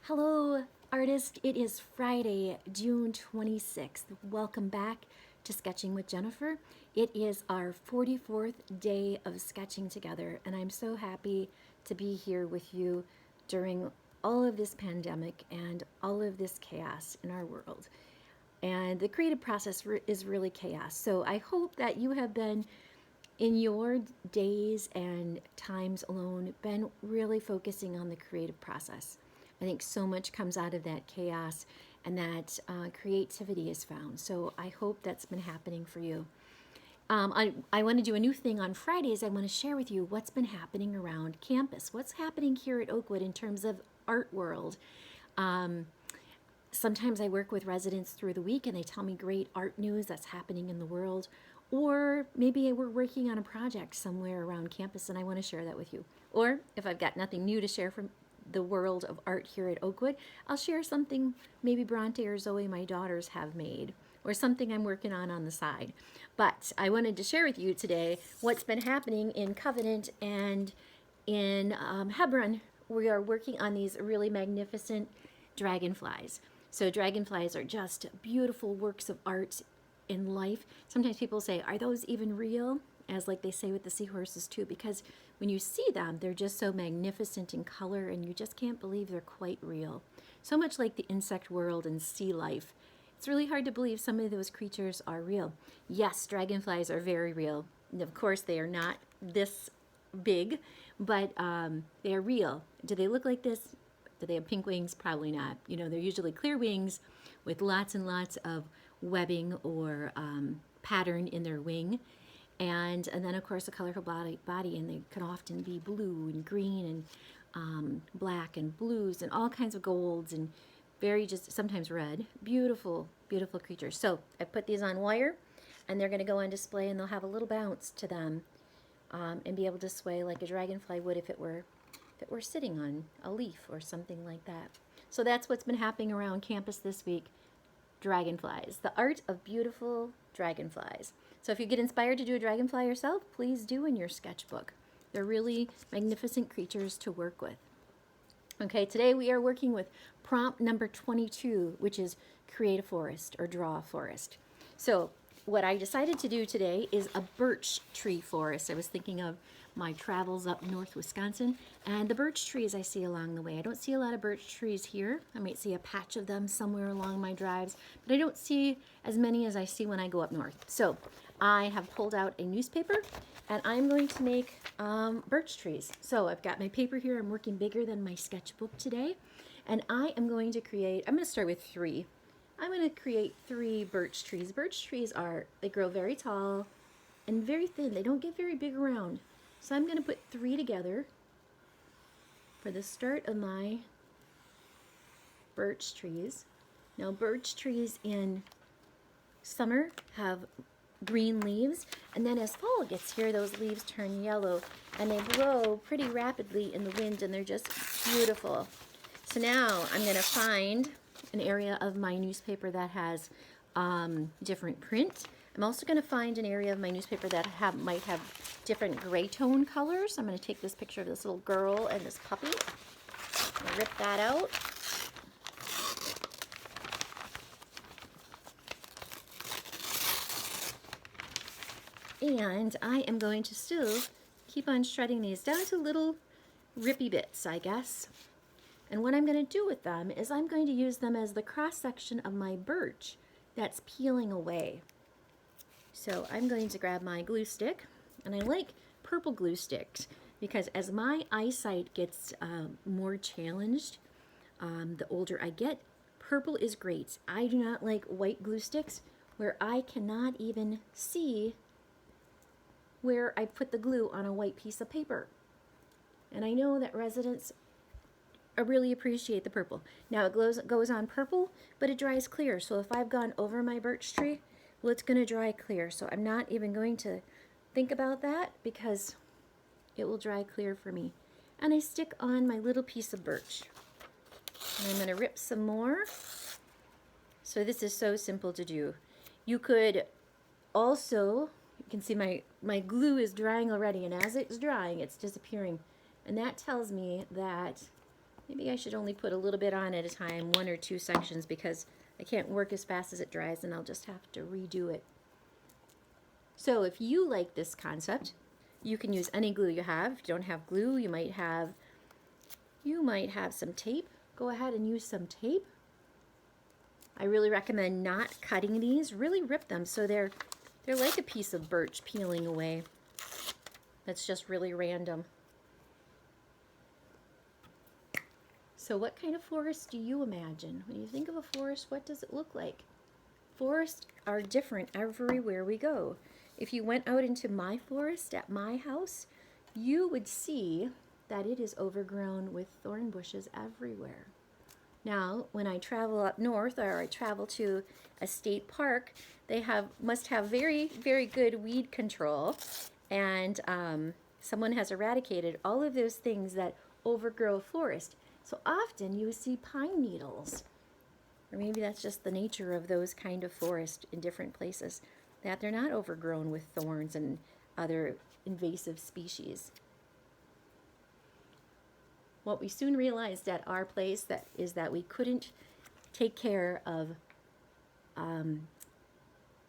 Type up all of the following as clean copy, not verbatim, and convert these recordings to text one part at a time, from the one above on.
Hello, artist. It is Friday, June 26th. Welcome back to Sketching with Jennifer. It is our 44th day of sketching together, and I'm so happy to be here with you during all of this pandemic and all of this chaos in our world. And the creative process is really chaos. So I hope that you have been in your days and times alone been really focusing on the creative process. I think so much comes out of that chaos and that creativity is found. So I hope that's been happening for you. I want to do a new thing on Fridays. I want to share with you what's been happening around campus. What's happening here at Oakwood in terms of art world. Sometimes I work with residents through the week and they tell me great art news that's happening in the world. Or maybe we're working on a project somewhere around campus and I want to share that with you. Or if I've got nothing new to share from the world of art here at Oakwood, I'll share something maybe Bronte or Zoe, my daughters, have made, or something I'm working on the side. But I wanted to share with you today what's been happening in Covenant and in Hebron. We are working on these really magnificent dragonflies. So dragonflies are just beautiful works of art in life. Sometimes people say, are those even real? As like they say with the seahorses too, because when you see them, they're just so magnificent in color and you just can't believe they're quite real. So much like the insect world and sea life. It's really hard to believe some of those creatures are real. Yes, dragonflies are very real. And of course, they are not this big, but they are real. Do they look like this? Do they have pink wings? Probably not. You know, they're usually clear wings with lots and lots of webbing or pattern in their wing. And then, of course, a colorful body, and they can often be blue and green and black and blues and all kinds of golds and very just sometimes red. Beautiful, beautiful creatures. So I put these on wire, and they're going to go on display, and they'll have a little bounce to them and be able to sway like a dragonfly would if it were sitting on a leaf or something like that. So that's what's been happening around campus this week. Dragonflies, the art of beautiful dragonflies. So if you get inspired to do a dragonfly yourself, please do in your sketchbook. They're really magnificent creatures to work with. Okay, today we are working with prompt number 22, which is create a forest or draw a forest. So what I decided to do today is a birch tree forest. I was thinking of my travels up north Wisconsin and the birch trees I see along the way. I don't see a lot of birch trees here. I might see a patch of them somewhere along my drives, but I don't see as many as I see when I go up north. So I have pulled out a newspaper and I'm going to make birch trees. So I've got my paper here. I'm working bigger than my sketchbook today. And I am going to create, I'm going to start with 3. I'm going to create 3 birch trees. Birch trees they grow very tall and very thin. They don't get very big around. So I'm going to put 3 together for the start of my birch trees. Now birch trees in summer have green leaves, and then as fall gets here, those leaves turn yellow and they blow pretty rapidly in the wind and they're just beautiful. So now I'm going to find an area of my newspaper that has different print. I'm also going to find an area of my newspaper that might have different gray tone colors. I'm going to take this picture of this little girl and this puppy. I'm going to rip that out. And I am going to still keep on shredding these down to little rippy bits, I guess. And what I'm going to do with them is I'm going to use them as the cross section of my birch that's peeling away. So I'm going to grab my glue stick, and I like purple glue sticks because as my eyesight gets more challenged, the older I get, purple is great. I do not like white glue sticks where I cannot even see where I put the glue on a white piece of paper. And I know that residents really appreciate the purple. Now it goes on purple, but it dries clear. So if I've gone over my birch tree, well, it's going to dry clear. So I'm not even going to think about that because it will dry clear for me. And I stick on my little piece of birch. And I'm going to rip some more. So this is so simple to do. You could also, you can see my glue is drying already, and as it's drying, it's disappearing. And that tells me that Maybe I should only put a little bit on at a time, 1 or 2 sections, because I can't work as fast as it dries and I'll just have to redo it. So if you like this concept, you can use any glue you have. If you don't have glue, you might have some tape. Go ahead and use some tape. I really recommend not cutting these. Really rip them so they're like a piece of birch peeling away. That's just really random. So what kind of forest do you imagine? When you think of a forest, what does it look like? Forests are different everywhere we go. If you went out into my forest at my house, you would see that it is overgrown with thorn bushes everywhere. Now, when I travel up north or I travel to a state park, they must have very, very good weed control, and someone has eradicated all of those things that overgrow a forest. So often you see pine needles, or maybe that's just the nature of those kind of forests in different places, that they're not overgrown with thorns and other invasive species. What we soon realized at our place is that we couldn't take care of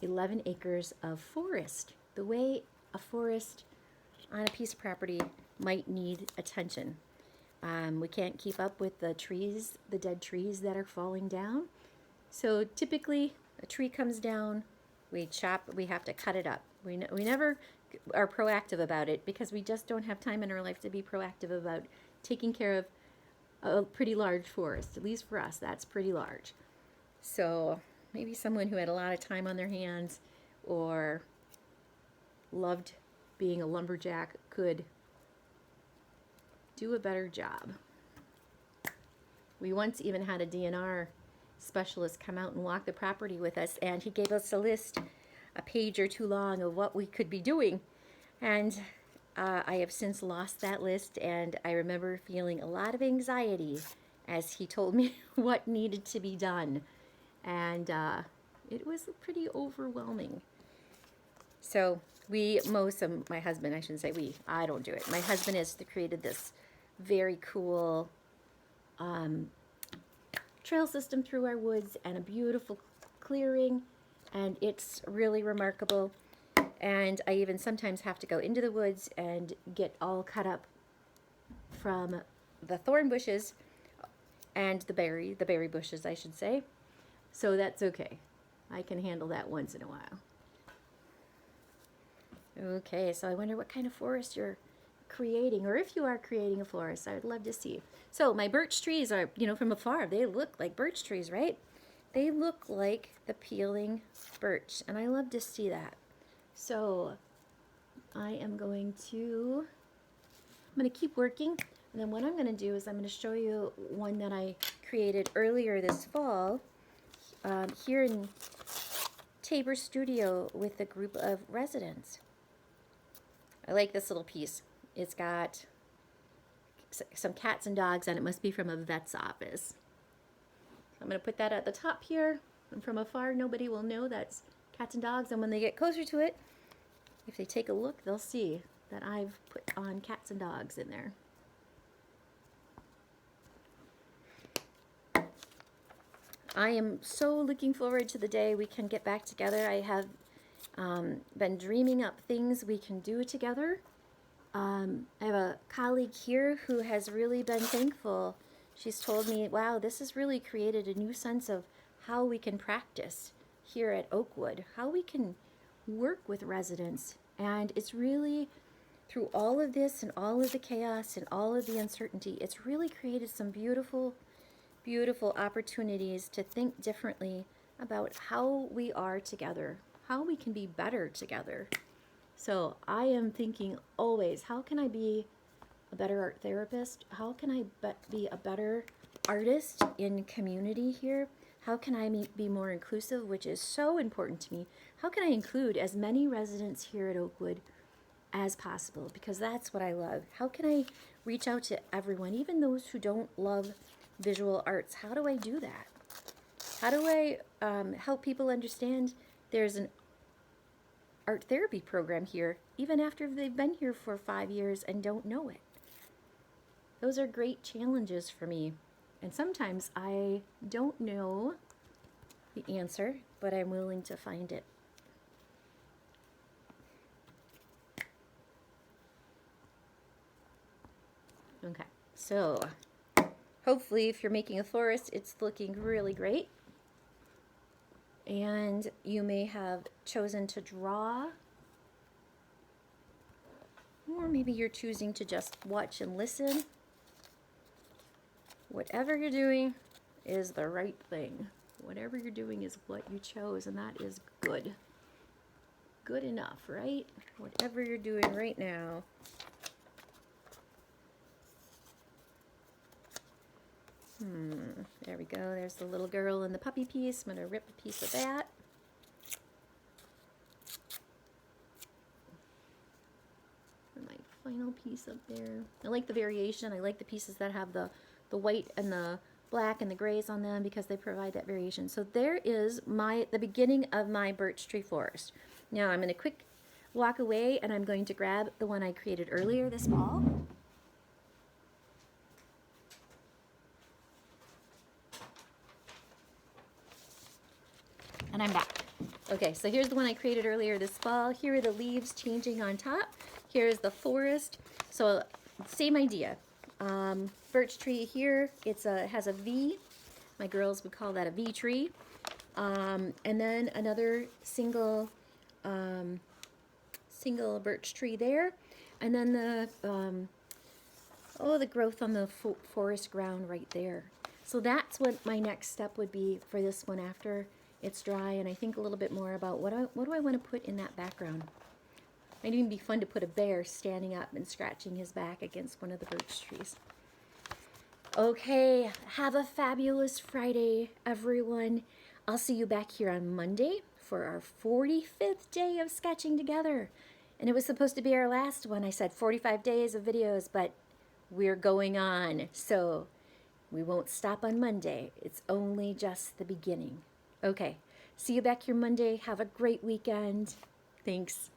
11 acres of forest the way a forest on a piece of property might need attention. We can't keep up with the trees, the dead trees that are falling down. So typically a tree comes down, we have to cut it up. We never are proactive about it because we just don't have time in our life to be proactive about taking care of a pretty large forest. At least for us, that's pretty large. So maybe someone who had a lot of time on their hands or loved being a lumberjack could do a better job. We once even had a DNR specialist come out and walk the property with us, and he gave us a list, a page or two long, of what we could be doing. And I have since lost that list, and I remember feeling a lot of anxiety as he told me what needed to be done. And it was pretty overwhelming. So my husband, I shouldn't say we, I don't do it. My husband has created this very cool trail system through our woods and a beautiful clearing, and it's really remarkable. And I even sometimes have to go into the woods and get all cut up from the thorn bushes and the berry bushes, I should say. So that's okay. I can handle that once in a while. Okay, so I wonder what kind of forest you're creating, or if you are creating a forest. I would love to see. So my birch trees are, from afar, they look like birch trees, right? They look like the peeling birch, and I love to see that. So I'm going to keep working, and then what I'm going to do is I'm going to show you one that I created earlier this fall here in Tabor Studio with a group of residents. I like this little piece. It's got some cats and dogs, and it must be from a vet's office. So I'm going to put that at the top here, and from afar nobody will know that's cats and dogs, and when they get closer to it, if they take a look, they'll see that I've put on cats and dogs in there. I am so looking forward to the day we can get back together. I have been dreaming up things we can do together. I have a colleague here who has really been thankful. She's told me, wow, this has really created a new sense of how we can practice here at Oakwood, how we can work with residents. And it's really, through all of this and all of the chaos and all of the uncertainty, it's really created some beautiful, beautiful opportunities to think differently about how we are together, how we can be better together. So I am thinking always, how can I be a better art therapist? How can I be a better artist in community here? How can I be more inclusive, which is so important to me? How can I include as many residents here at Oakwood as possible? Because that's what I love. How can I reach out to everyone, even those who don't love visual arts? How do I do that? How do I help people understand there's an art therapy program here, even after they've been here for 5 years and don't know it? Those are great challenges for me. And sometimes I don't know the answer, but I'm willing to find it. Okay, so hopefully if you're making a forest, it's looking really great. And you may have chosen to draw, or maybe you're choosing to just watch and listen. Whatever you're doing is the right thing. Whatever you're doing is what you chose, and that is good. Good enough, right? Whatever you're doing right now. There we go. There's the little girl in the puppy piece. I'm going to rip a piece of that. And my final piece up there. I like the variation. I like the pieces that have the white and the black and the grays on them because they provide that variation. So there is the beginning of my birch tree forest. Now I'm going to quick walk away and I'm going to grab the one I created earlier this fall. And I'm back. Okay, so here's the one I created earlier this fall. Here are the leaves changing on top. Here's the forest. So same idea. Birch tree here, it has a V. My girls would call that a V tree. And then another single birch tree there. And then the growth on the forest ground right there. So that's what my next step would be for this one after it's dry, and I think a little bit more about what do I want to put in that background. Might even be fun to put a bear standing up and scratching his back against one of the birch trees. Okay, have a fabulous Friday, everyone. I'll see you back here on Monday for our 45th day of sketching together. And it was supposed to be our last one. I said 45 days of videos, but we're going on. So we won't stop on Monday. It's only just the beginning. Okay, see you back here Monday. Have a great weekend. Thanks.